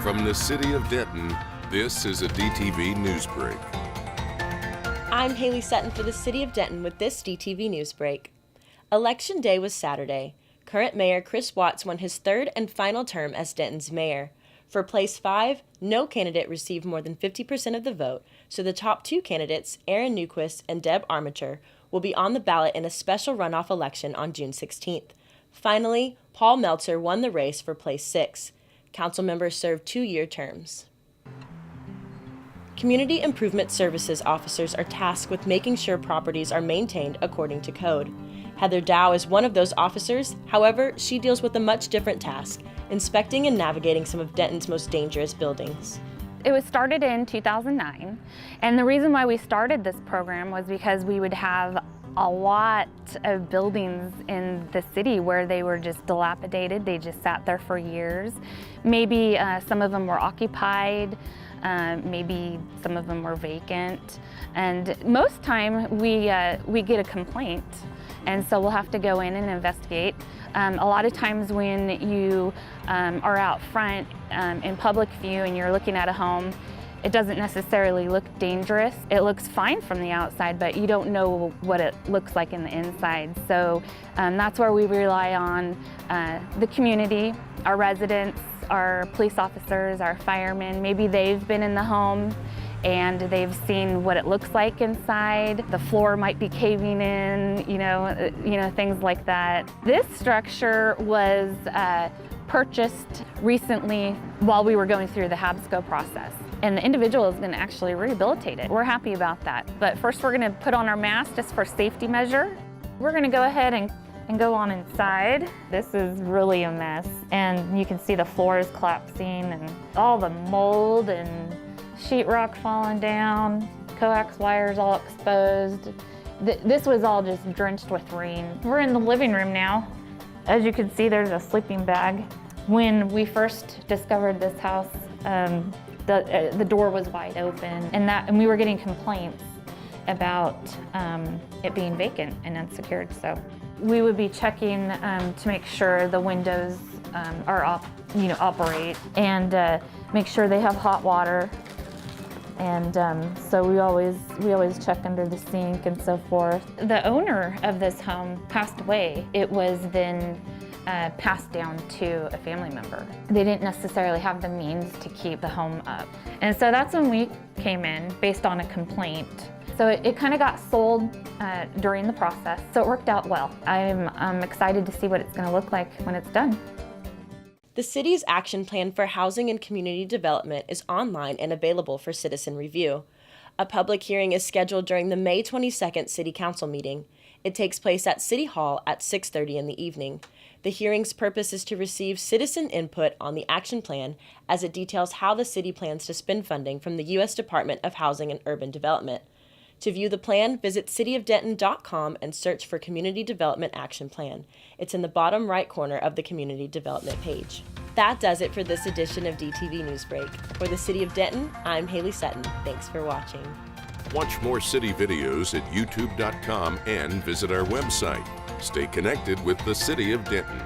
From the city of Denton, this is a DTV Newsbreak. I'm Haley Sutton for the city of Denton with this DTV Newsbreak. Election day was Saturday. Current Mayor Chris Watts won his third and final term as Denton's mayor. For place 5, no candidate received more than 50% of the vote, so the top 2 candidates, Aaron Newquist and Deb Armature, will be on the ballot in a special runoff election on June 16th. Finally, Paul Meltzer won the race for place 6. Council members serve 2-year terms. Community Improvement Services officers are tasked with making sure properties are maintained according to code. Heather Dow is one of those officers. However, she deals with a much different task, inspecting and navigating some of Denton's most dangerous buildings. It was started in 2009, and the reason why we started this program was because we would have a lot of buildings in the city where they were just dilapidated. They just sat there for years. Maybe some of them were occupied, maybe some of them were vacant. And most time we get a complaint, and so we'll have to go in and investigate. A lot of times when you are out front in public view and you're looking at a home, it doesn't necessarily look dangerous. It looks fine from the outside, but you don't know what it looks like in the inside. So that's where we rely on the community, our residents, our police officers, our firemen. Maybe they've been in the home and they've seen what it looks like inside. The floor might be caving in, you know, things like that. This structure was purchased recently while we were going through the HABSCO process. And the individual is going to actually rehabilitate it. We're happy about that. But first we're going to put on our mask just for safety measure. We're going to go ahead and go on inside. This is really a mess. And you can see the floor is collapsing and all the mold and sheetrock falling down, coax wires all exposed. This was all just drenched with rain. We're in the living room now. As you can see, there's a sleeping bag. When we first discovered this house, the door was wide open, and we were getting complaints about it being vacant and unsecured. So we would be checking to make sure the windows operate, and make sure they have hot water. And so we always check under the sink and so forth. The owner of this home passed away. It was then passed down to a family member. They didn't necessarily have the means to keep the home up. And so that's when we came in based on a complaint. So it kind of got sold during the process, so it worked out well. I'm excited to see what it's going to look like when it's done. The city's action plan for housing and community development is online and available for citizen review. A public hearing is scheduled during the May 22nd City Council meeting. It takes place at City Hall at 6:30 in the evening. The hearing's purpose is to receive citizen input on the action plan as it details how the city plans to spend funding from the U.S. Department of Housing and Urban Development. To view the plan, visit cityofdenton.com and search for Community Development Action Plan. It's in the bottom right corner of the Community Development page. That does it for this edition of DTV Newsbreak. For the City of Denton, I'm Haley Sutton. Thanks for watching. Watch more city videos at youtube.com and visit our website. Stay connected with the city of Denton.